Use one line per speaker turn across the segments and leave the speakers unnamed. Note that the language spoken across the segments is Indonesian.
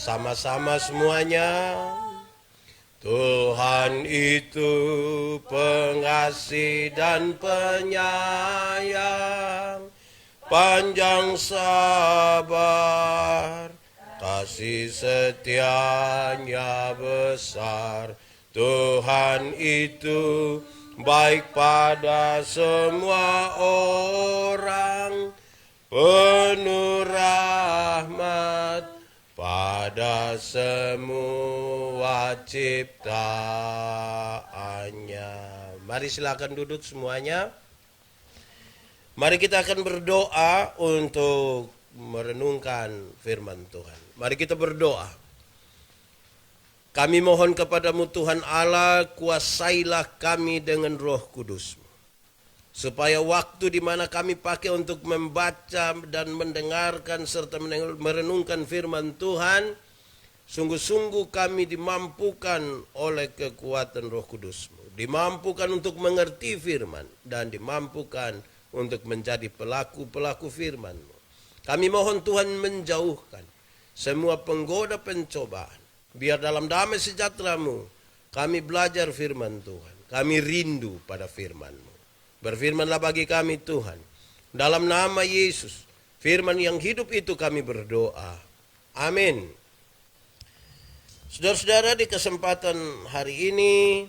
Sama-sama semuanya. Tuhan itu pengasih dan penyayang, panjang sabar, kasih setianya besar. Tuhan itu baik pada semua orang, penuh rahmat pada semua ciptaannya. Mari silakan duduk semuanya. Mari kita akan berdoa untuk merenungkan firman Tuhan. Mari kita berdoa. Kami mohon kepadamu Tuhan Allah, kuasailah kami dengan Roh Kudus-Mu, supaya waktu di mana kami pakai untuk membaca dan mendengarkan serta merenungkan firman Tuhan, sungguh-sungguh kami dimampukan oleh kekuatan Roh Kudus-Mu, dimampukan untuk mengerti firman dan dimampukan untuk menjadi pelaku-pelaku firman-Mu. Kami mohon Tuhan menjauhkan semua penggoda pencobaan. Biar dalam damai sejahtera-Mu kami belajar firman Tuhan. Kami rindu pada firman-Mu. Berfirmanlah bagi kami Tuhan. Dalam nama Yesus, firman yang hidup itu kami berdoa. Amin. Saudara-saudara, di kesempatan hari ini,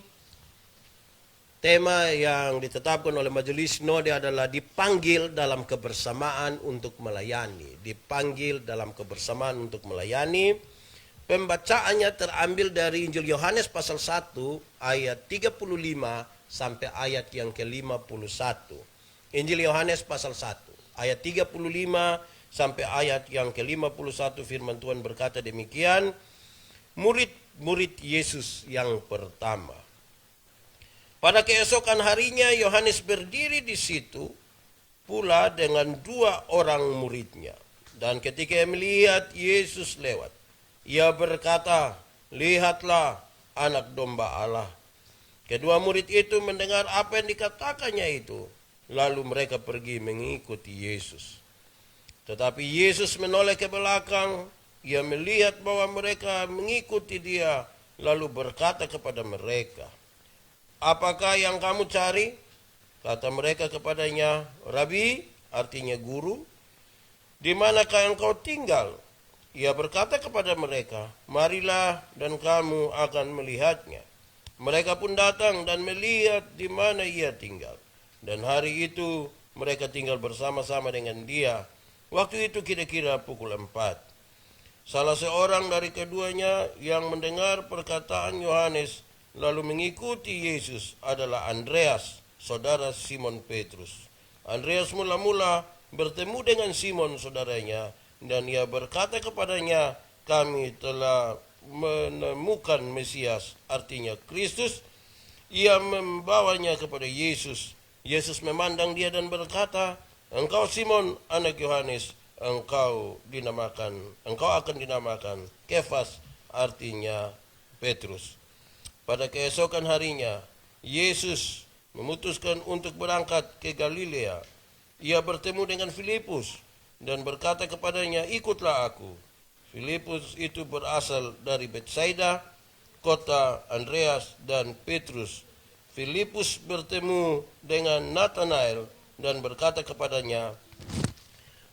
tema yang ditetapkan oleh Majelis Sinode adalah dipanggil dalam kebersamaan untuk melayani. Dipanggil dalam kebersamaan untuk melayani. Pembacaannya terambil dari Injil Yohanes pasal 1 ayat 35 sampai ayat yang ke-51. Injil Yohanes pasal 1 ayat 35 sampai ayat yang ke-51, firman Tuhan berkata demikian. Murid-murid Yesus yang pertama. Pada keesokan harinya Yohanes berdiri di situ pula dengan 2 orang muridnya. Dan ketika ia melihat Yesus lewat, ia berkata, "Lihatlah anak domba Allah." Kedua murid itu mendengar apa yang dikatakannya itu, lalu mereka pergi mengikuti Yesus. Tetapi Yesus menoleh ke belakang, ia melihat bahwa mereka mengikuti dia, lalu berkata kepada mereka, "Apakah yang kamu cari?" Kata mereka kepadanya, "Rabi," artinya guru, "di manakah engkau tinggal?" Ia berkata kepada mereka, "Marilah dan kamu akan melihatnya." Mereka pun datang dan melihat di mana ia tinggal. Dan hari itu mereka tinggal bersama-sama dengan dia. Waktu itu kira-kira pukul 4. Salah seorang dari keduanya yang mendengar perkataan Yohanes lalu mengikuti Yesus adalah Andreas, saudara Simon Petrus. Andreas mula-mula bertemu dengan Simon saudaranya, dan ia berkata kepadanya, "Kami telah menemukan Mesias," artinya Kristus. Ia membawanya kepada Yesus. Yesus memandang dia dan berkata, "Engkau Simon, anak Yohanes, engkau akan dinamakan Kefas," artinya Petrus. Pada keesokan harinya, Yesus memutuskan untuk berangkat ke Galilea. Ia bertemu dengan Filipus dan berkata kepadanya, "Ikutlah aku." Filipus itu berasal dari Betsaida, kota Andreas dan Petrus. Filipus bertemu dengan Nathanael dan berkata kepadanya,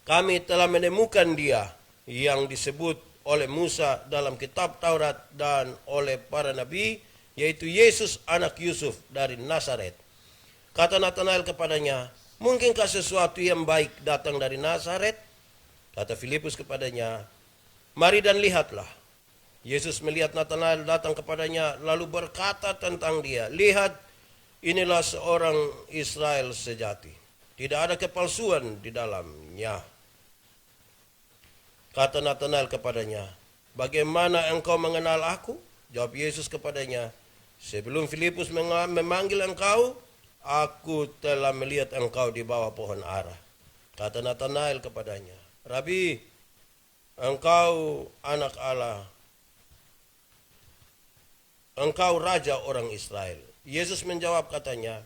"Kami telah menemukan dia yang disebut oleh Musa dalam kitab Taurat dan oleh para nabi, yaitu Yesus anak Yusuf dari Nazaret." Kata Nathanael kepadanya, "Mungkinkah sesuatu yang baik datang dari Nazaret?" Kata Filipus kepadanya, "Mari dan lihatlah." Yesus melihat Nathanael datang kepadanya, lalu berkata tentang dia, "Lihat, inilah seorang Israel sejati. Tidak ada kepalsuan di dalamnya." Kata Nathanael kepadanya, "Bagaimana engkau mengenal aku?" Jawab Yesus kepadanya, "Sebelum Filipus memanggil engkau, aku telah melihat engkau di bawah pohon ara." Kata Nathanael kepadanya, "Rabi, engkau anak Allah, engkau raja orang Israel." Yesus menjawab katanya,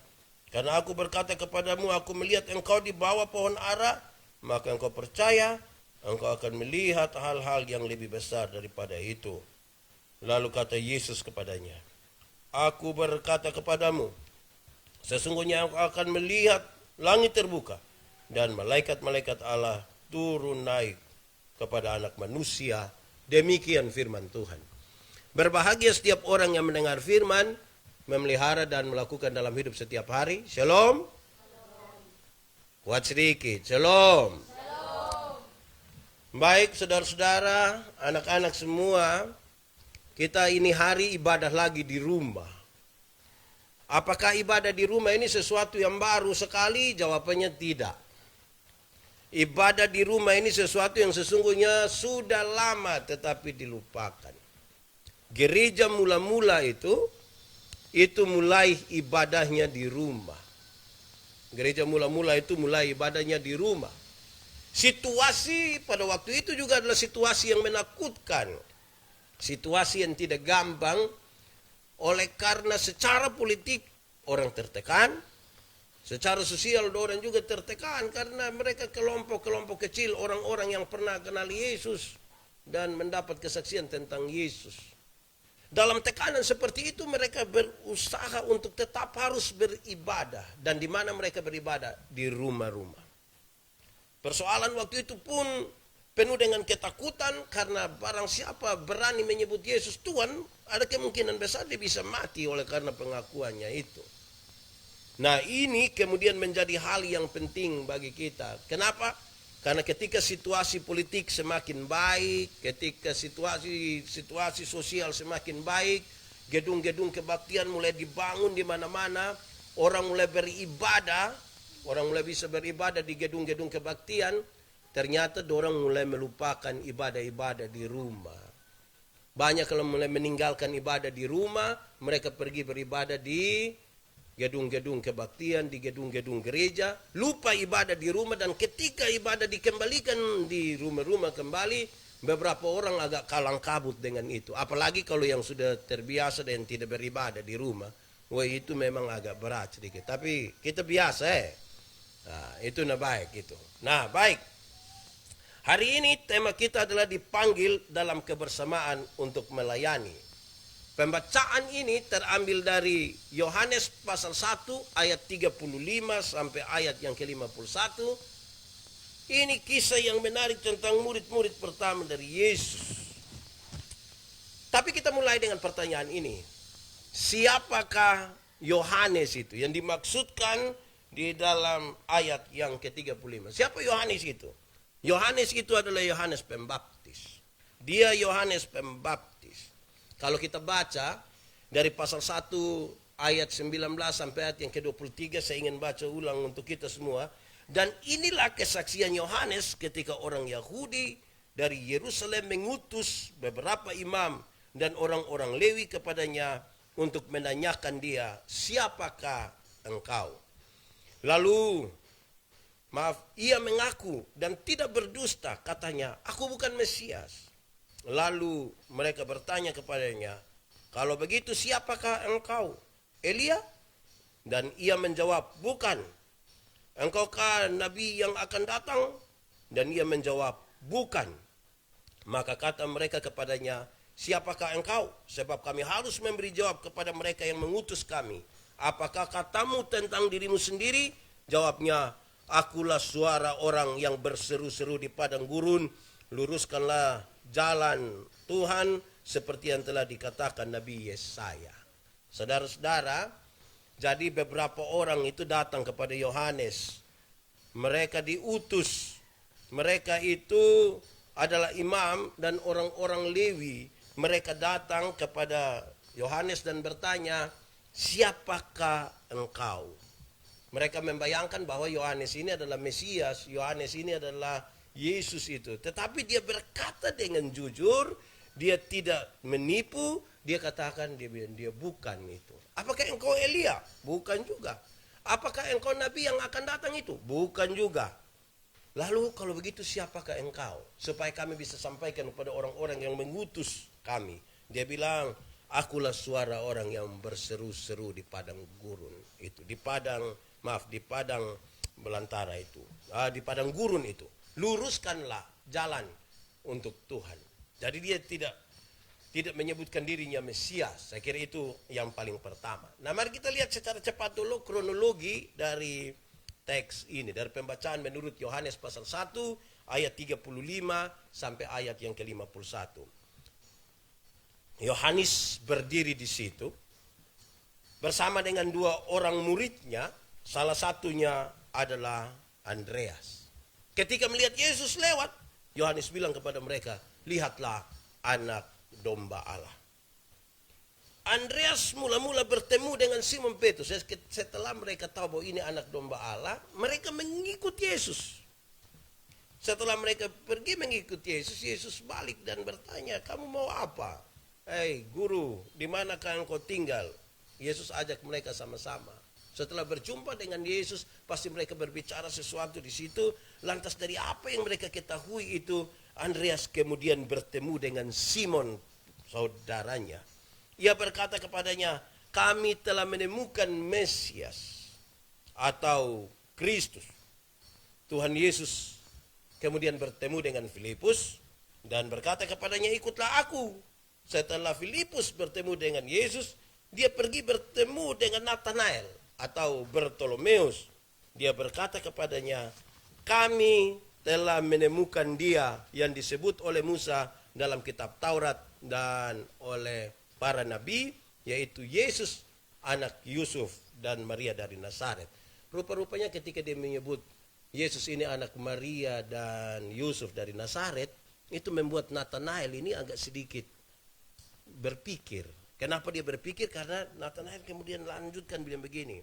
"Karena aku berkata kepadamu, aku melihat engkau di bawah pohon ara, maka engkau percaya." engkau akan melihat hal-hal yang lebih besar daripada itu. Lalu kata Yesus kepadanya, aku berkata kepadamu, sesungguhnya engkau akan melihat langit terbuka dan malaikat-malaikat Allah turun naik kepada anak manusia. Demikian firman Tuhan. Berbahagia setiap orang yang mendengar firman, memelihara dan melakukan dalam hidup setiap hari. Shalom. Kuat sedikit. Shalom. Baik saudara-saudara, anak-anak semua, kita ini hari ibadah lagi di rumah. Apakah ibadah di rumah ini sesuatu yang baru sekali? Jawabannya tidak. Ibadah di rumah ini sesuatu yang sesungguhnya sudah lama tetapi dilupakan. Gereja mula-mula itu mulai ibadahnya di rumah. Gereja mula-mula itu mulai ibadahnya di rumah. Situasi pada waktu itu juga adalah situasi yang menakutkan. Situasi yang tidak gampang oleh karena secara politik orang tertekan. Secara sosial orang juga tertekan karena mereka kelompok-kelompok kecil orang-orang yang pernah kenal Yesus dan mendapat kesaksian tentang Yesus. Dalam tekanan seperti itu mereka berusaha untuk tetap harus beribadah. Dan di mana mereka beribadah? Di rumah-rumah. Persoalan waktu itu pun penuh dengan ketakutan karena barang siapa berani menyebut Yesus Tuhan, ada kemungkinan besar dia bisa mati oleh karena pengakuannya itu. Nah, ini kemudian menjadi hal yang penting bagi kita. Kenapa? Karena ketika situasi politik semakin baik, ketika situasi sosial semakin baik, gedung-gedung kebaktian mulai dibangun di mana-mana, orang mulai beribadah, orang mulai bisa beribadah di gedung-gedung kebaktian, ternyata orang mulai melupakan ibadah-ibadah di rumah. Banyak kalau mulai meninggalkan ibadah di rumah, mereka pergi beribadah di gedung-gedung kebaktian, di gedung-gedung gereja, lupa ibadah di rumah, dan ketika ibadah dikembalikan di rumah-rumah kembali, beberapa orang agak kalang kabut dengan itu. Apalagi kalau yang sudah terbiasa dan tidak beribadah di rumah, wah itu memang agak berat sedikit. Tapi kita biasa Nah, itu baik itu. Nah, baik. Hari ini tema kita adalah dipanggil dalam kebersamaan untuk melayani. Pembacaan ini terambil dari Yohanes pasal 1 ayat 35 sampai ayat yang ke-51. Ini kisah yang menarik tentang murid-murid pertama dari Yesus. Tapi kita mulai dengan pertanyaan ini. Siapakah Yohanes itu yang dimaksudkan di dalam ayat yang ke-35? Siapa Yohanes itu? Yohanes itu adalah Yohanes Pembaptis. Dia Yohanes Pembaptis. Kalau kita baca dari pasal 1 ayat 19 sampai ayat yang ke-23, saya ingin baca ulang untuk kita semua. Dan inilah kesaksian Yohanes ketika orang Yahudi dari Yerusalem mengutus beberapa imam dan orang-orang Lewi kepadanya untuk menanyakan dia, siapakah engkau? Lalu, ia mengaku dan tidak berdusta, katanya, aku bukan Mesias. Lalu mereka bertanya kepadanya, kalau begitu siapakah engkau? Elia? Dan ia menjawab, bukan. Engkaukah nabi yang akan datang? Dan ia menjawab, bukan. Maka kata mereka kepadanya, siapakah engkau? Sebab kami harus memberi jawab kepada mereka yang mengutus kami. Apakah katamu tentang dirimu sendiri? Jawabnya, akulah suara orang yang berseru-seru di padang gurun, luruskanlah jalan Tuhan seperti yang telah dikatakan Nabi Yesaya. Saudara-saudara, jadi beberapa orang itu datang kepada Yohanes. Mereka diutus. Mereka itu adalah imam dan orang-orang Lewi. Mereka datang kepada Yohanes dan bertanya, siapakah engkau? Mereka membayangkan bahwa Yohanes ini adalah Mesias, Yohanes ini adalah Yesus itu. Tetapi dia berkata dengan jujur, dia tidak menipu, dia katakan dia bukan itu. Apakah engkau Elia? Bukan juga. Apakah engkau nabi yang akan datang itu? Bukan juga. Lalu kalau begitu siapakah engkau? Supaya kami bisa sampaikan kepada orang-orang yang mengutus kami. Dia bilang, akulah suara orang yang berseru-seru di padang gurun itu. Di padang belantara itu. Di padang gurun itu. luruskanlah jalan untuk Tuhan. Jadi dia tidak menyebutkan dirinya Mesias. Saya kira itu yang paling pertama. Nah, mari kita lihat secara cepat dulu kronologi dari teks ini. Dari pembacaan menurut Yohanes pasal 1 ayat 35 sampai ayat yang ke-51. Yohanes berdiri di situ bersama dengan dua orang muridnya. Salah satunya adalah Andreas. Ketika melihat Yesus lewat, Yohanes bilang kepada mereka, lihatlah anak domba Allah. Andreas mula-mula bertemu dengan Simon Petrus. Setelah mereka tahu bahwa ini anak domba Allah, mereka mengikut Yesus. Setelah mereka pergi mengikut Yesus, Yesus balik dan bertanya, kamu mau apa? Hei guru, di manakah engkau tinggal? Yesus ajak mereka sama-sama. Setelah berjumpa dengan Yesus, pasti mereka berbicara sesuatu di situ. Lantas dari apa yang mereka ketahui itu, Andreas kemudian bertemu dengan Simon, saudaranya. Ia berkata kepadanya, kami telah menemukan Mesias atau Kristus. Tuhan Yesus kemudian bertemu dengan Filipus dan berkata kepadanya, ikutlah aku. Setelah Filipus bertemu dengan Yesus, dia pergi bertemu dengan Nathanael atau Bartolomeus. Dia berkata kepadanya, kami telah menemukan dia yang disebut oleh Musa dalam kitab Taurat dan oleh para nabi, yaitu Yesus anak Yusuf dan Maria dari Nazaret. Rupa-rupanya ketika dia menyebut Yesus ini anak Maria dan Yusuf dari Nazaret, itu membuat Nathanael ini agak sedikit berpikir. Kenapa dia berpikir? Karena Nathanael kemudian lanjutkan bilang begini,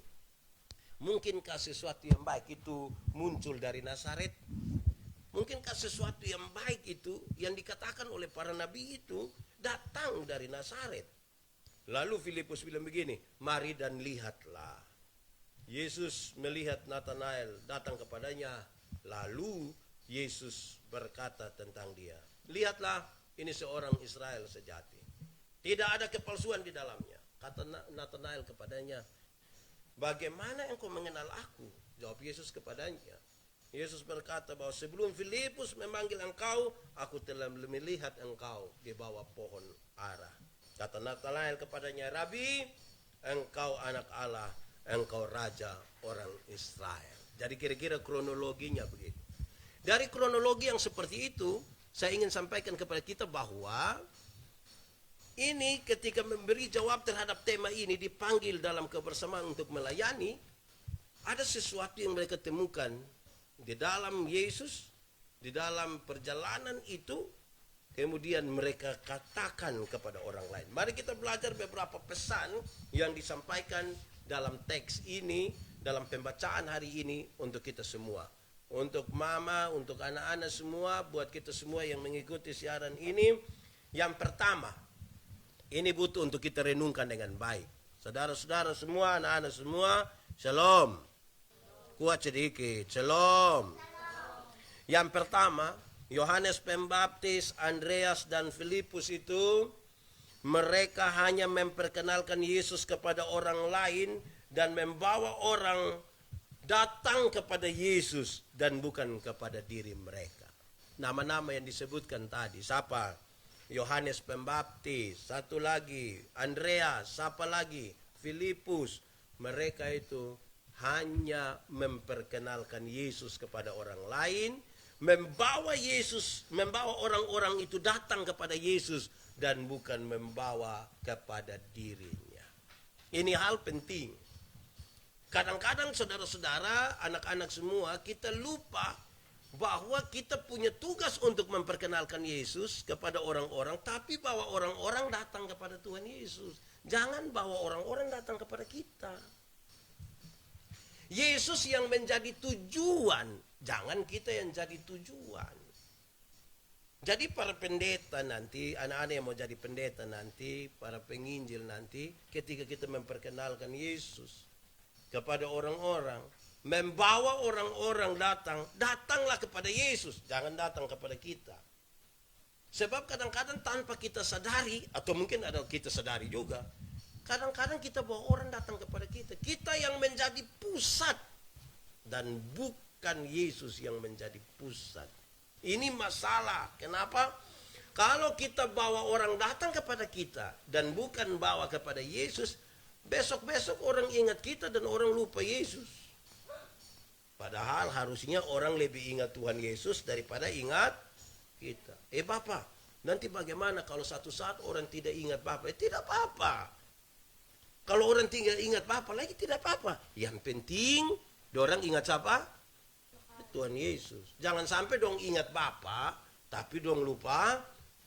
mungkinkah sesuatu yang baik itu muncul dari Nazaret? Mungkinkah sesuatu yang baik itu yang dikatakan oleh para nabi itu datang dari Nazaret? Lalu Filipus bilang begini, mari dan lihatlah. Yesus melihat Nathanael datang kepadanya, lalu Yesus berkata tentang dia, lihatlah, ini seorang Israel sejati, tidak ada kepalsuan di dalamnya. Kata Nathanael kepadanya, bagaimana engkau mengenal aku? Jawab Yesus kepadanya. Yesus berkata bahwa sebelum Filipus memanggil engkau, aku telah melihat engkau di bawah pohon ara. Kata Nathanael kepadanya, Rabi, engkau anak Allah, engkau raja orang Israel. Jadi kira-kira kronologinya begitu. Dari kronologi yang seperti itu, saya ingin sampaikan kepada kita bahwa ini ketika memberi jawab terhadap tema ini, dipanggil dalam kebersamaan untuk melayani, ada sesuatu yang mereka temukan di dalam Yesus, di dalam perjalanan itu, kemudian mereka katakan kepada orang lain. Mari kita belajar beberapa pesan yang disampaikan dalam teks ini, dalam pembacaan hari ini untuk kita semua. Untuk mama, untuk anak-anak semua, buat kita semua yang mengikuti siaran ini. Yang pertama, ini butuh untuk kita renungkan dengan baik. Saudara-saudara semua, anak-anak semua, shalom. Kuat sedikit, shalom. Yang pertama, Yohanes Pembaptis, Andreas dan Filipus itu, mereka hanya memperkenalkan Yesus kepada orang lain dan membawa orang datang kepada Yesus dan bukan kepada diri mereka. Nama-nama yang disebutkan tadi, siapa? Yohanes Pembaptis, satu lagi Andreas, siapa lagi? Filipus. Mereka itu hanya memperkenalkan Yesus kepada orang lain, membawa orang-orang itu datang kepada Yesus dan bukan membawa kepada dirinya. Ini hal penting. Kadang-kadang saudara-saudara, anak-anak semua, kita lupa bahwa kita punya tugas untuk memperkenalkan Yesus kepada orang-orang, tapi bawa orang-orang datang kepada Tuhan Yesus. Jangan bawa orang-orang datang kepada kita. Yesus yang menjadi tujuan, jangan kita yang jadi tujuan. Jadi para pendeta nanti, anak-anak yang mau jadi pendeta nanti, para penginjil nanti, ketika kita memperkenalkan Yesus kepada orang-orang, membawa orang-orang datanglah kepada Yesus, jangan datang kepada kita. Sebab kadang-kadang tanpa kita sadari, atau mungkin ada kita sadari juga, kadang-kadang kita bawa orang datang kepada kita. Kita yang menjadi pusat dan bukan Yesus yang menjadi pusat. Ini masalah. Kenapa? Kalau kita bawa orang datang kepada kita dan bukan bawa kepada Yesus, besok-besok orang ingat kita dan orang lupa Yesus. Padahal harusnya orang lebih ingat Tuhan Yesus daripada ingat kita. Bapak, nanti bagaimana kalau satu saat orang tidak ingat Bapak? Tidak apa-apa. Kalau orang tinggal ingat Bapak lagi tidak apa-apa. Yang penting orang ingat siapa? Tuhan Yesus. Jangan sampai dong ingat Bapak, tapi dong lupa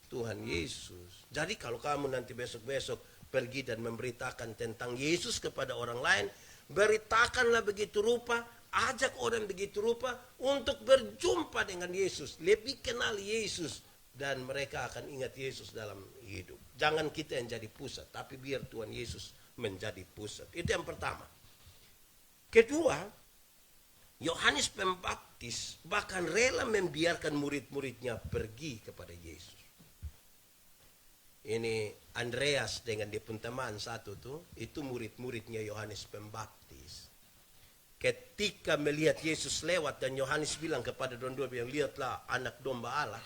Tuhan Yesus. Jadi kalau kamu nanti besok-besok pergi dan memberitakan tentang Yesus kepada orang lain, beritakanlah begitu rupa, ajak orang begitu rupa untuk berjumpa dengan Yesus, lebih kenal Yesus, dan mereka akan ingat Yesus dalam hidup. Jangan kita yang jadi pusat, tapi biar Tuhan Yesus menjadi pusat. Itu yang pertama. Kedua, Yohanes Pembaptis bahkan rela membiarkan murid-muridnya pergi kepada Yesus. Ini Andreas dengan dia pun teman satu tuh, itu murid-muridnya Yohanes Pembaptis. Ketika melihat Yesus lewat dan Yohanes bilang kepada dua bilang, lihatlah anak domba Allah.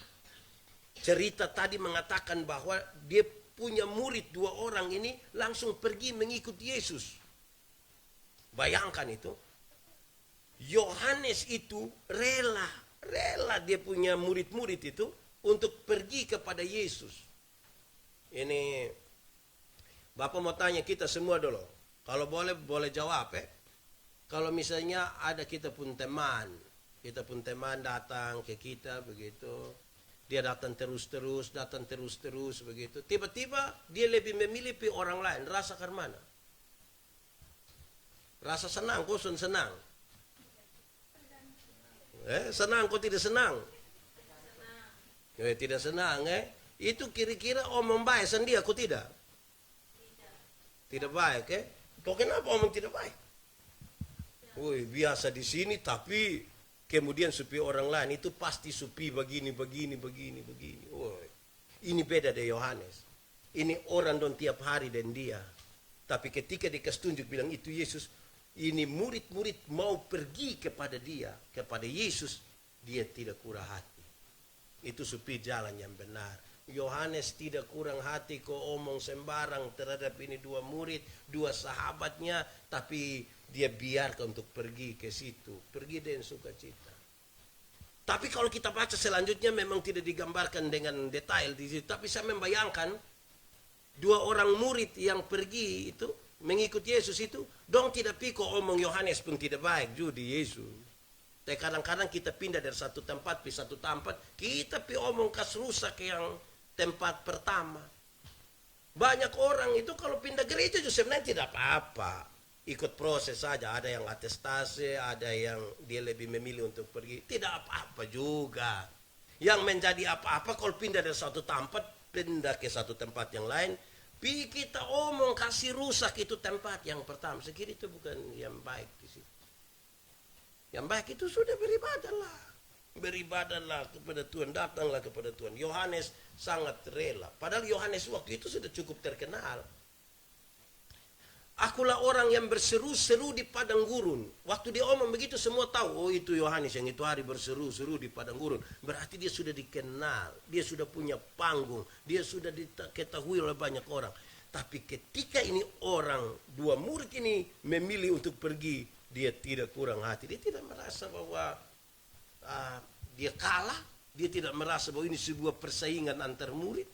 Cerita tadi mengatakan bahwa dia punya murid 2 orang ini langsung pergi mengikut Yesus. Bayangkan itu. Yohanes itu rela dia punya murid-murid itu untuk pergi kepada Yesus. Ini Bapak mau tanya kita semua dulu. Kalau boleh jawab. Kalau misalnya ada kita pun teman datang ke kita begitu, dia datang terus begitu. Tiba-tiba dia lebih memilih orang lain. Rasakan mana? Rasa senang, kosun senang. Senang kok tidak senang? Tidak senang. Itu kira-kira omong baik sendiri aku tidak? Tidak baik. Kok kenapa omong tidak baik? Biasa di sini tapi kemudian supi orang lain itu pasti supi begini. Ini beda dari Yohanes. Ini orang don tiap hari dan dia. Tapi ketika dikasih tunjuk bilang itu Yesus, ini murid-murid mau pergi kepada dia, kepada Yesus, dia tidak kurang hati. Itu supi jalan yang benar. Yohanes tidak kurang hati kok omong sembarang terhadap ini 2 murid, 2 sahabatnya, tapi dia biarkan untuk pergi ke situ, pergi dengan sukacita. Tapi kalau kita baca selanjutnya memang tidak digambarkan dengan detail di situ, tapi saya membayangkan 2 orang murid yang pergi itu mengikut Yesus itu, dong tidak piko omong Yohanes pun tidak baik juga di Yesus. Tapi kadang-kadang kita pindah dari satu tempat ke satu tempat, kita pi omong kas rusak yang tempat pertama. Banyak orang itu kalau pindah gereja juga sebenarnya tidak apa-apa. Ikut proses saja, ada yang atestasi, ada yang dia lebih memilih untuk pergi. Tidak apa-apa juga. Yang menjadi apa-apa kalau pindah dari satu tempat, pindah ke satu tempat yang lain, kita omong kasih rusak itu tempat yang pertama. Saya kira itu bukan yang baik di situ. Yang baik itu sudah beribadahlah kepada Tuhan, datanglah kepada Tuhan. Yohanes sangat rela. Padahal Yohanes waktu itu sudah cukup terkenal. Akulah orang yang berseru-seru di padang gurun. Waktu dia omong begitu semua tahu, oh itu Yohanes yang itu hari berseru-seru di padang gurun. Berarti dia sudah dikenal, dia sudah punya panggung, dia sudah diketahui oleh banyak orang. Tapi ketika ini orang 2 murid ini memilih untuk pergi, dia tidak kurang hati. Dia tidak merasa bahwa dia kalah, dia tidak merasa bahwa ini sebuah persaingan antar murid.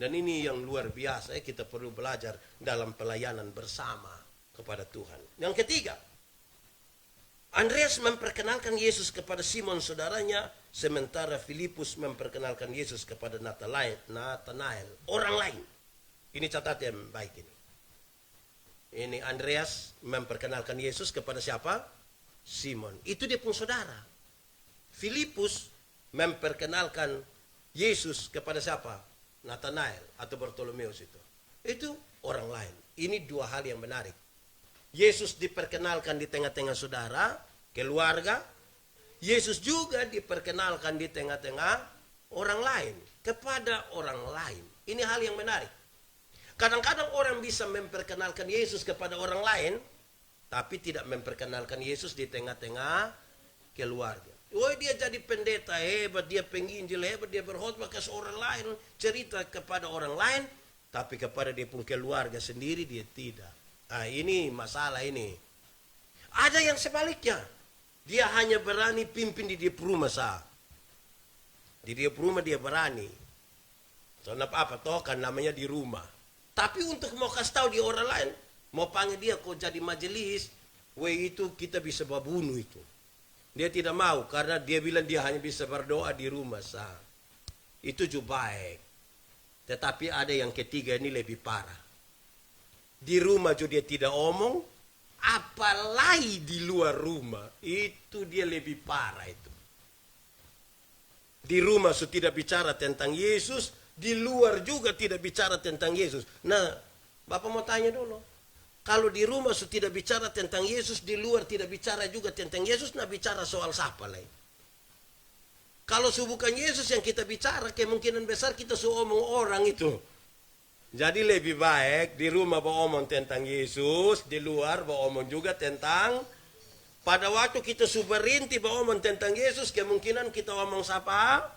Dan ini yang luar biasa, kita perlu belajar dalam pelayanan bersama kepada Tuhan. Yang ketiga, Andreas memperkenalkan Yesus kepada Simon saudaranya, sementara Filipus memperkenalkan Yesus kepada Nathanael, orang lain. Ini catatan yang baik ini. Ini Andreas memperkenalkan Yesus kepada siapa? Simon. Itu dia pun saudara. Filipus memperkenalkan Yesus kepada siapa? Nathanael atau Bartolomeus itu orang lain. Ini 2 hal yang menarik. Yesus diperkenalkan di tengah-tengah saudara, keluarga. Yesus juga diperkenalkan di tengah-tengah orang lain, kepada orang lain. Ini hal yang menarik. Kadang-kadang orang bisa memperkenalkan Yesus kepada orang lain, tapi tidak memperkenalkan Yesus di tengah-tengah keluarga. Oh, dia jadi pendeta hebat, dia penginjil hebat, dia berkhotbah ke seorang lain, cerita kepada orang lain, tapi kepada dia pun keluarga sendiri dia tidak. Nah, ini masalah ini. Ada yang sebaliknya. Dia hanya berani pimpin di dia rumah sah. Di dia rumah dia berani. Soalnya apa toh kan namanya di rumah. Tapi untuk mau kasih tahu di orang lain, mau panggil dia kok jadi majelis, itu kita bisa bunuh itu. Dia tidak mau karena dia bilang dia hanya bisa berdoa di rumah sah. Itu juga baik. Tetapi ada yang ketiga ini lebih parah. Di rumah juga dia tidak omong, apalagi di luar rumah. Itu dia lebih parah itu. Di rumah sudah tidak bicara tentang Yesus, di luar juga tidak bicara tentang Yesus. Nah, Bapak mau tanya dulu. Kalau di rumah sudah tidak bicara tentang Yesus, di luar tidak bicara juga tentang Yesus, nah bicara soal siapa lagi? Kalau bukan Yesus yang kita bicara, kemungkinan besar kita omong orang itu. Jadi lebih baik di rumah omong tentang Yesus, di luar omong juga tentang. Pada waktu kita berhenti omong tentang Yesus, kemungkinan kita omong siapa?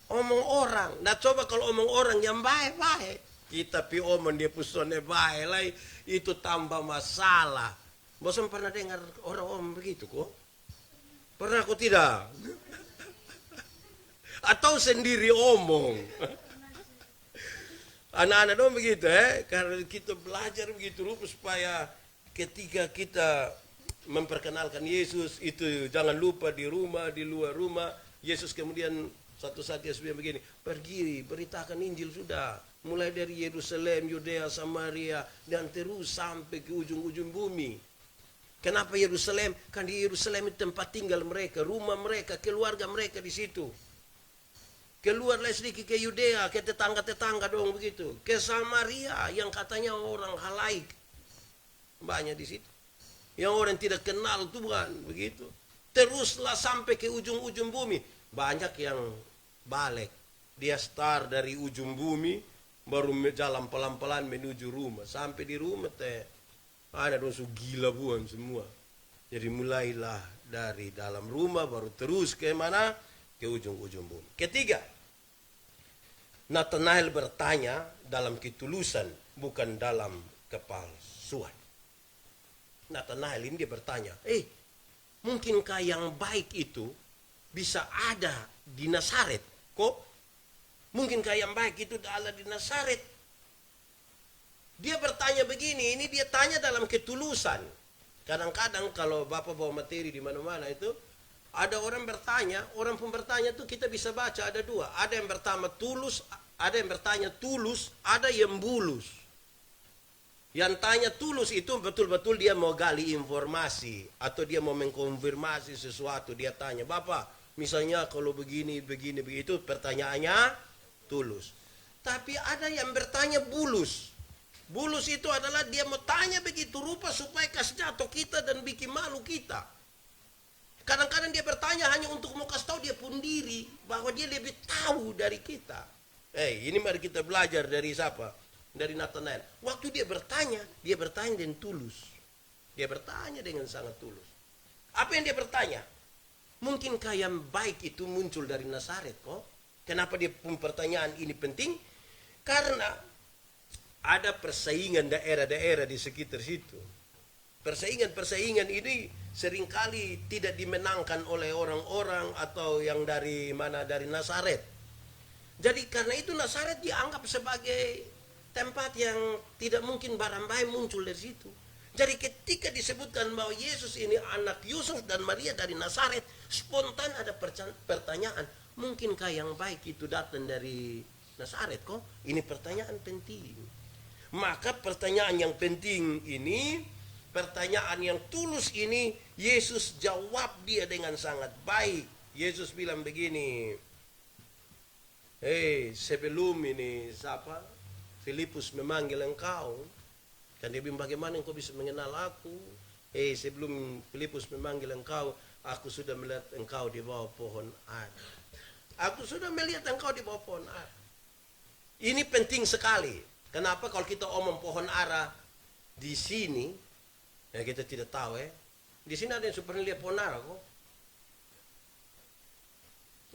Omong orang. Nah coba kalau omong orang yang baik-baik. Kita omong dia pusone baik lah, itu tambah masalah. Bosan pernah dengar orang omong begitu kok? Pernah aku tidak? Atau sendiri omong? Anak-anak dong begitu karena kita belajar begitu supaya ketika kita memperkenalkan Yesus itu jangan lupa di rumah, di luar rumah. Yesus kemudian satu saat dia bilang begini, pergi beritakan Injil sudah. Mulai dari Yerusalem, Yudea, Samaria, dan terus sampai ke ujung-ujung bumi. Kenapa Yerusalem? Kan di Yerusalem itu tempat tinggal mereka, rumah mereka, keluarga mereka di situ. Keluarlah sedikit ke Yudea, ke tetangga-tetangga dong begitu. Ke Samaria yang katanya orang halaik. Banyak di situ. Yang orang tidak kenal Tuhan begitu. Teruslah sampai ke ujung-ujung bumi. Banyak yang balik. Dia start dari ujung bumi, baru jalan pelan-pelan menuju rumah. Sampai di rumah ada dong gila buan semua. Jadi mulailah dari dalam rumah baru terus ke mana? Ke ujung-ujung bumi. Ketiga, Nathanael bertanya dalam ketulusan, bukan dalam kepalsuan. Nathanael ini dia bertanya, mungkinkah yang baik itu bisa ada di Nazaret? Kok? Mungkinkah yang baik itu ada di Nazaret? Dia bertanya begini, ini dia tanya dalam ketulusan. Kadang-kadang kalau Bapak bawa materi di mana-mana itu, ada orang bertanya, orang pun bertanya itu kita bisa baca ada dua. Ada yang pertama tulus, ada yang bertanya tulus, ada yang bulus. Yang tanya tulus itu betul-betul dia mau gali informasi atau dia mau mengkonfirmasi sesuatu. Dia tanya, Bapak, misalnya kalau begini, begitu, pertanyaannya tulus. Tapi ada yang bertanya bulus. Bulus itu adalah dia mau tanya begitu rupa supaya kasih jatuh kita dan bikin malu kita. Kadang-kadang dia bertanya hanya untuk mau kasih tahu dia pun diri bahwa dia lebih tahu dari kita. Ini mari kita belajar dari siapa? Dari Nathanael. Waktu dia bertanya dengan tulus. Dia bertanya dengan sangat tulus. Apa yang dia bertanya? Mungkinkah yang baik itu muncul dari Nazaret kok? Kenapa dia pun pertanyaan ini penting? Karena ada persaingan daerah-daerah di sekitar situ. Persaingan ini seringkali tidak dimenangkan oleh orang-orang atau yang dari mana, dari Nazaret. Jadi karena itu Nazaret dianggap sebagai tempat yang tidak mungkin barang baik muncul dari situ. Jadi ketika disebutkan bahwa Yesus ini anak Yusuf dan Maria dari Nazaret, spontan ada pertanyaan, mungkinkah yang baik itu datang dari Nazaret kok? Ini pertanyaan penting. Maka pertanyaan yang penting ini, pertanyaan yang tulus ini, Yesus jawab dia dengan sangat baik. Yesus bilang begini, sebelum ini siapa? Filipus memanggil engkau. Dan dia bilang, bagaimana engkau bisa mengenal aku? Sebelum Filipus memanggil engkau, aku sudah melihat engkau di bawah pohon ara. Aku sudah melihat engkau di bawah pohon ara. Ini penting sekali. Kenapa? Kalau kita omong pohon ara di sini, ya kita tidak tahu Di sini ada yang pernah lihat pohon ara kok?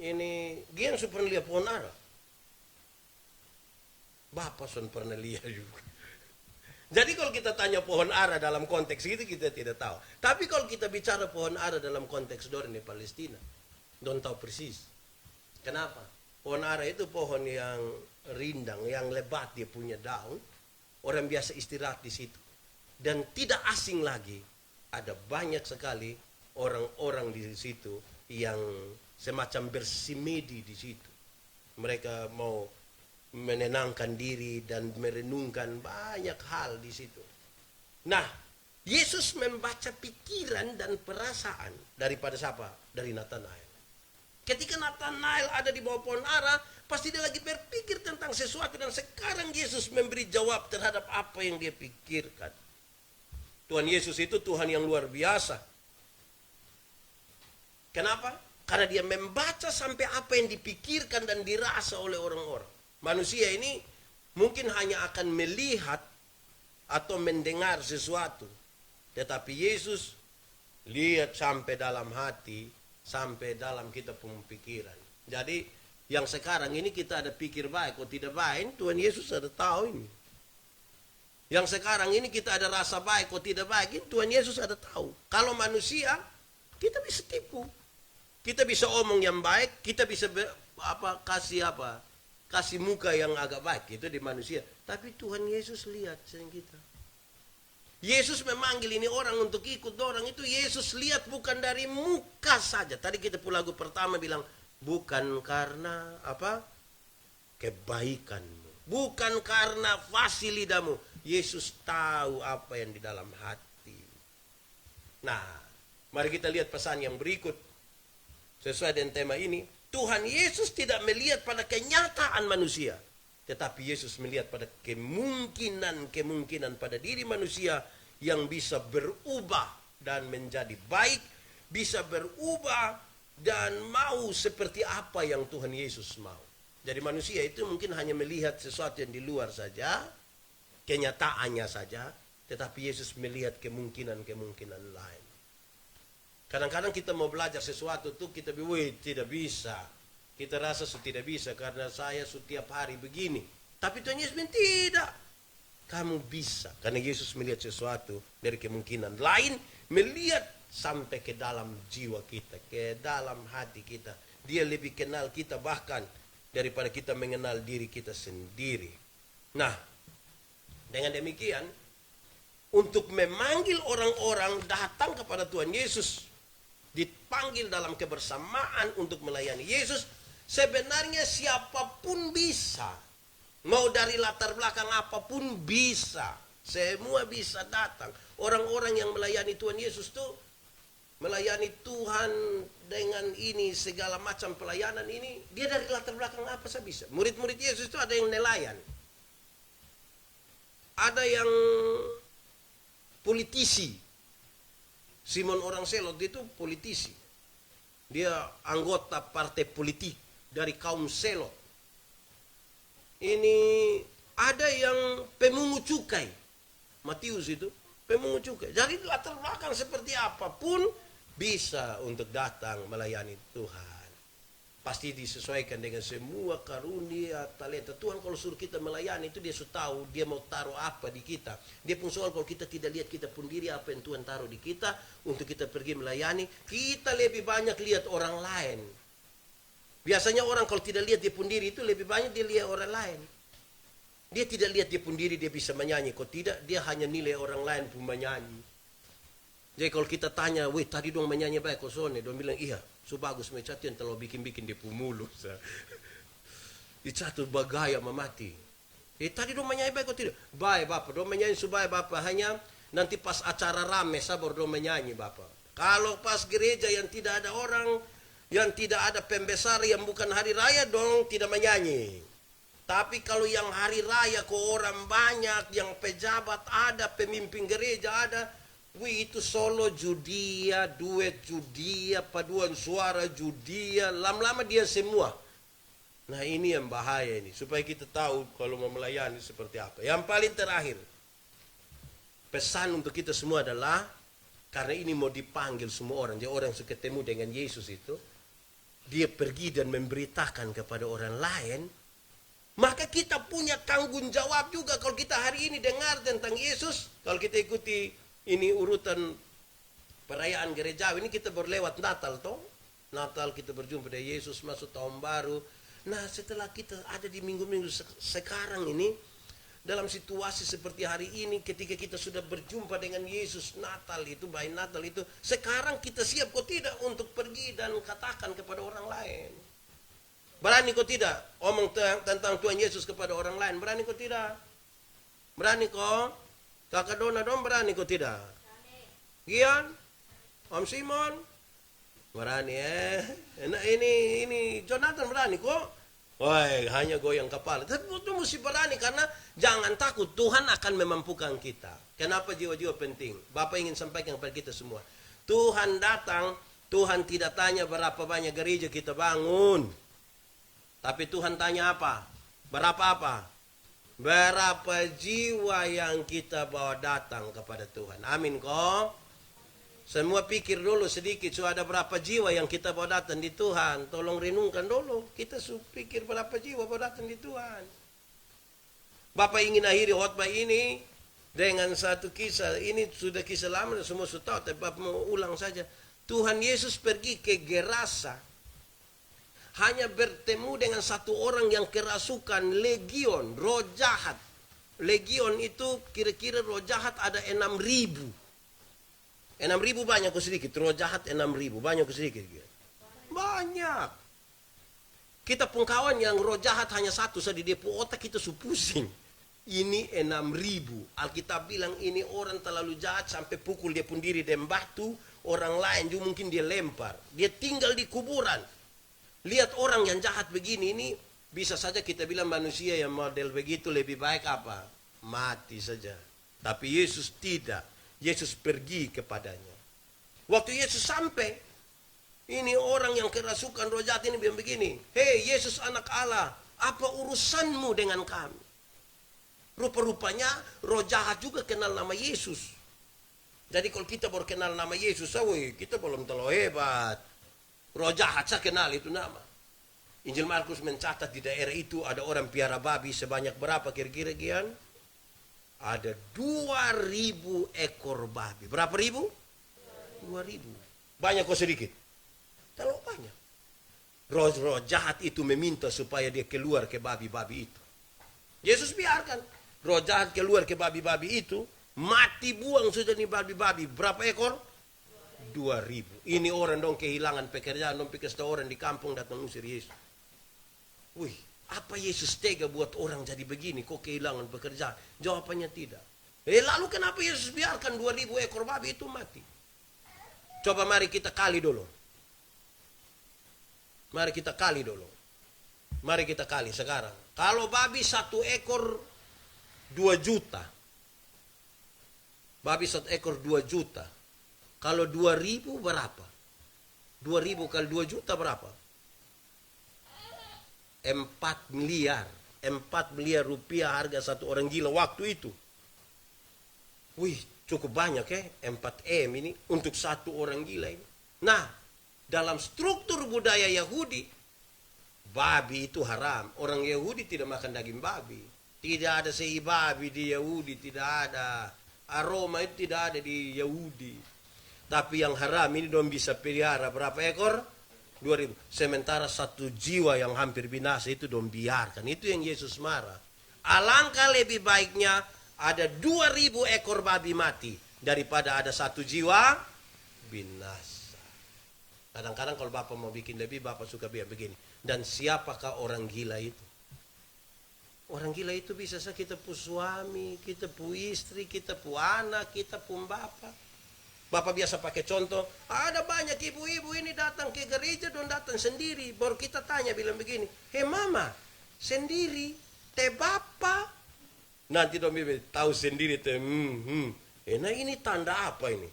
ini Gian su pernah lihat pohon ara. Bapak sun pernah lihat juga. Jadi kalau kita tanya pohon ara dalam konteks itu kita tidak tahu. Tapi kalau kita bicara pohon ara dalam konteks Dorang di Palestina, don't tahu persis. Kenapa? Pohon ara itu pohon yang rindang, yang lebat dia punya daun. Orang biasa istirahat di situ. Dan tidak asing lagi, ada banyak sekali orang-orang di situ yang semacam bersimedi di situ. Mereka mau menenangkan diri dan merenungkan banyak hal di situ. Nah, Yesus membaca pikiran dan perasaan daripada siapa? Dari Nathanael. Ketika Nathanael ada di bawah pohon ara, pasti dia lagi berpikir tentang sesuatu, dan sekarang Yesus memberi jawab terhadap apa yang dia pikirkan. Tuhan Yesus itu Tuhan yang luar biasa. Kenapa? Karena dia membaca sampai apa yang dipikirkan dan dirasa oleh orang-orang. Manusia ini mungkin hanya akan melihat atau mendengar sesuatu. Tetapi Yesus lihat sampai dalam hati, sampai dalam kita pemikiran. Jadi yang sekarang ini kita ada pikir baik atau tidak baik, Tuhan Yesus ada tahu ini. Yang sekarang ini kita ada rasa baik atau tidak baik, Tuhan Yesus ada tahu. Kalau manusia, kita bisa tipu. Kita bisa omong yang baik, kita bisa kasih muka yang agak baik, itu di manusia. Tapi Tuhan Yesus lihat sering kita. Yesus memanggil ini orang untuk ikut orang itu. Yesus lihat bukan dari muka saja. Tadi kita pun lagu pertama bilang, bukan karena kebaikanmu, bukan karena fasih lidahmu. Yesus tahu apa yang di dalam hati. Nah, mari kita lihat pesan yang berikut. Sesuai dengan tema ini, Tuhan Yesus tidak melihat pada kenyataan manusia, tetapi Yesus melihat pada kemungkinan pada diri manusia yang bisa berubah dan menjadi baik, bisa berubah dan mau seperti apa yang Tuhan Yesus mau. Jadi manusia itu mungkin hanya melihat sesuatu yang di luar saja, kenyataannya saja, tetapi Yesus melihat kemungkinan lain. Kadang-kadang kita mau belajar sesuatu tuh kita tidak bisa. Kita rasa tidak bisa karena saya setiap hari begini. Tapi Tuhan Yesus bilang tidak. Kamu bisa. Karena Yesus melihat sesuatu dari kemungkinan lain. Melihat sampai ke dalam jiwa kita. Ke dalam hati kita. Dia lebih kenal kita bahkan daripada kita mengenal diri kita sendiri. Nah, dengan demikian, untuk memanggil orang-orang datang kepada Tuhan Yesus, dipanggil dalam kebersamaan untuk melayani Yesus, sebenarnya siapapun bisa. Mau dari latar belakang apapun bisa. Semua bisa datang. Orang-orang yang melayani Tuhan Yesus itu melayani Tuhan dengan ini segala macam pelayanan ini, dia dari latar belakang apa saja bisa. Murid-murid Yesus itu ada yang nelayan, ada yang politisi. Simon orang Selot itu politisi. Dia anggota partai politik dari kaum Selot. Ini ada yang pemungut cukai. Matius itu pemungut cukai. Jadi latar belakang seperti apapun bisa untuk datang melayani Tuhan. Pasti disesuaikan dengan semua karunia, talenta. Tuhan kalau suruh kita melayani itu dia sudah tahu dia mau taruh apa di kita. Dia pun soal kalau kita tidak lihat kita pun diri apa yang Tuhan taruh di kita untuk kita pergi melayani, kita lebih banyak lihat orang lain. Biasanya orang kalau tidak lihat dia pun diri itu lebih banyak dia lihat orang lain. Dia tidak lihat dia pun diri dia bisa menyanyi. Kalau tidak dia hanya nilai orang lain pun menyanyi. Jadi kalau kita tanya, weh tadi dong menyanyi baik kosone, dong bilang iya. So bagus macam yang terlalu bikin-bikin dia pumulu. Itu satu bagaya memati. Tadi dong menyanyi baik atau tidak? Baik Bapak, dong menyanyi supaya Bapak hanya nanti pas acara rame sabar dong menyanyi Bapak. Kalau pas gereja yang tidak ada orang, yang tidak ada pembesar yang bukan hari raya dong tidak menyanyi. Tapi kalau yang hari raya kok orang banyak, yang pejabat ada, pemimpin gereja ada, wih itu solo judia, duet judia, paduan suara judia, lama-lama dia semua. Nah ini yang bahaya ini, supaya kita tahu kalau mau melayani seperti apa. Yang paling terakhir, pesan untuk kita semua adalah, karena ini mau dipanggil semua orang, jadi orang yang ketemu dengan Yesus itu, dia pergi dan memberitakan kepada orang lain, maka kita punya tanggung jawab juga. Kalau kita hari ini dengar tentang Yesus, kalau kita ikuti ini urutan perayaan gereja ini, kita berlewat Natal toh. Natal kita berjumpa dengan Yesus, masuk tahun baru. Nah, setelah kita ada di minggu-minggu sekarang ini, dalam situasi seperti hari ini, ketika kita sudah berjumpa dengan Yesus, Natal itu, baik Natal itu, sekarang kita siap kok tidak untuk pergi dan katakan kepada orang lain? Berani kok tidak omong tentang Tuhan Yesus kepada orang lain? Berani kok tidak? Berani kok? Kakak Dona dong berani kok tidak? Gian? Om Simon? Berani Nah, ini Jonathan berani kok? Woi, hanya goyang kepala. Tapi itu mesti berani, karena jangan takut, Tuhan akan memampukan kita. Kenapa jiwa-jiwa penting? Bapak ingin sampaikan kepada kita semua. Tuhan datang, Tuhan tidak tanya berapa banyak gereja kita bangun. Tapi Tuhan tanya apa? Berapa apa? Berapa jiwa yang kita bawa datang kepada Tuhan. Amin kok? Semua pikir dulu sedikit, so ada berapa jiwa yang kita bawa datang di Tuhan. Tolong renungkan dulu, kita pikir berapa jiwa bawa datang di Tuhan. Bapak ingin akhiri khotbah ini dengan satu kisah. Ini sudah kisah lama, semua sudah tahu, tapi Bapak mau ulang saja. Tuhan Yesus pergi ke Gerasa, hanya bertemu dengan satu orang yang kerasukan legion, roh jahat. Legion itu kira-kira roh jahat ada 6.000. 6.000 banyak ke sedikit, roh jahat 6.000, banyak ke sedikit. Banyak. Kita pun kawan yang roh jahat hanya satu saja, dia pun otak kita pusing. Ini 6.000. Alkitab bilang ini orang terlalu jahat sampai pukul dia pun diri dengan batu, orang lain juga mungkin dia lempar. Dia tinggal di kuburan. Lihat orang yang jahat begini, ini bisa saja kita bilang manusia yang model begitu lebih baik apa? Mati saja. Tapi Yesus tidak. Yesus pergi kepadanya. Waktu Yesus sampai, ini orang yang kerasukan roh jahat ini bilang begini, "Hei Yesus anak Allah, apa urusanmu dengan kami?" Rupa-rupanya roh jahat juga kenal nama Yesus. Jadi kalau kita baru kenal nama Yesus, kita belum terlalu hebat. Roh jahat saya kenal itu nama. Injil Markus mencatat di daerah itu ada orang piara babi sebanyak berapa kira-kira Gian? Ada 2.000 ekor babi. Berapa ribu? 2.000. Banyak kok sedikit? Terlalu banyak. Roh-roh jahat itu meminta supaya dia keluar ke babi-babi itu. Yesus biarkan. Roh jahat keluar ke babi-babi itu. Mati buang sudah nih babi-babi. Berapa ekor? 2.000. Ini orang dong kehilangan pekerjaan. Dong pikir orang di kampung datang usir Yesus. Wih. Apa Yesus tega buat orang jadi begini? Kok kehilangan pekerjaan? Jawabannya tidak. Lalu kenapa Yesus biarkan 2.000 ekor babi itu mati? Coba mari kita kali dulu. Mari kita kali dulu. Mari kita kali sekarang. Kalau babi 1 ekor 2 juta. Babi 1 ekor 2 juta. Kalau 2.000 berapa? 2.000 kali 2 juta berapa? 4 miliar. 4 miliar rupiah harga satu orang gila waktu itu. Wih, cukup banyak 4 M ini untuk satu orang gila ini. Nah, dalam struktur budaya Yahudi, babi itu haram. Orang Yahudi tidak makan daging babi. Tidak ada sei babi di Yahudi, tidak ada. Aroma itu tidak ada di Yahudi. Tapi yang haram ini dong bisa pelihara berapa ekor? 2.000. Sementara 1 jiwa yang hampir binasa itu dong biarkan. Itu yang Yesus marah. Alangkah lebih baiknya ada 2.000 ekor babi mati daripada ada 1 jiwa binasa. Kadang-kadang kalau Bapak mau bikin lebih, Bapak suka bilang begini. Dan siapakah orang gila itu? Orang gila itu bisa saja kita pu suami, kita pu istri, kita pu anak, kita pu bapak. Bapak biasa pakai contoh, ada banyak ibu-ibu ini datang ke gereja dan datang sendiri. Baru kita tanya bilang begini, "Hei mama, sendiri, teh bapak?" Nanti dong bilang, tahu sendiri teh. Nah ini tanda apa ini?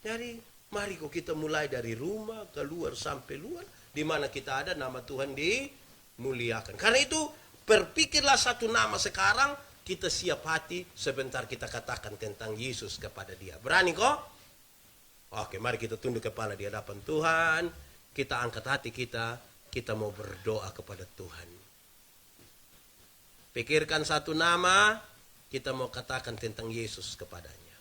Jadi mari kok kita mulai dari rumah, keluar sampai luar. Di mana kita ada nama Tuhan dimuliakan. Karena itu berpikirlah satu nama sekarang, kita siap hati sebentar kita katakan tentang Yesus kepada dia. Berani kok? Oke, mari kita tunduk kepala di hadapan Tuhan. kita angkat hati kita mau berdoa kepada Tuhan. Pikirkan satu nama, kita mau katakan tentang Yesus kepadanya.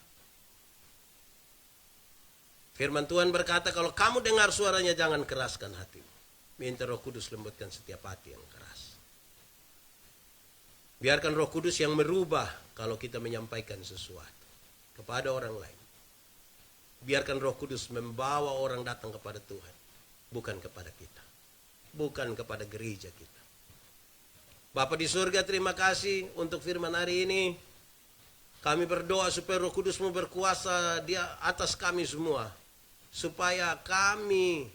Firman Tuhan berkata, kalau kamu dengar suaranya jangan keraskan hatimu. Minta Roh Kudus lembutkan setiap hati yang keras. Biarkan Roh Kudus yang merubah kalau kita menyampaikan sesuatu kepada orang lain. Biarkan Roh Kudus membawa orang datang kepada Tuhan, bukan kepada kita, bukan kepada gereja kita. Bapa di surga, terima kasih untuk firman hari ini. Kami berdoa supaya Roh Kudus-Mu berkuasa di atas kami semua, supaya kami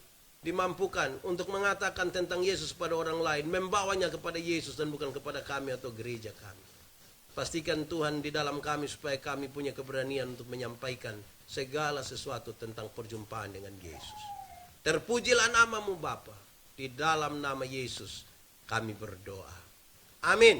dimampukan untuk mengatakan tentang Yesus pada orang lain, membawanya kepada Yesus dan bukan kepada kami atau gereja kami. Pastikan Tuhan di dalam kami supaya kami punya keberanian untuk menyampaikan segala sesuatu tentang perjumpaan dengan Yesus. Terpujilah nama-Mu Bapa, di dalam nama Yesus kami berdoa. Amin.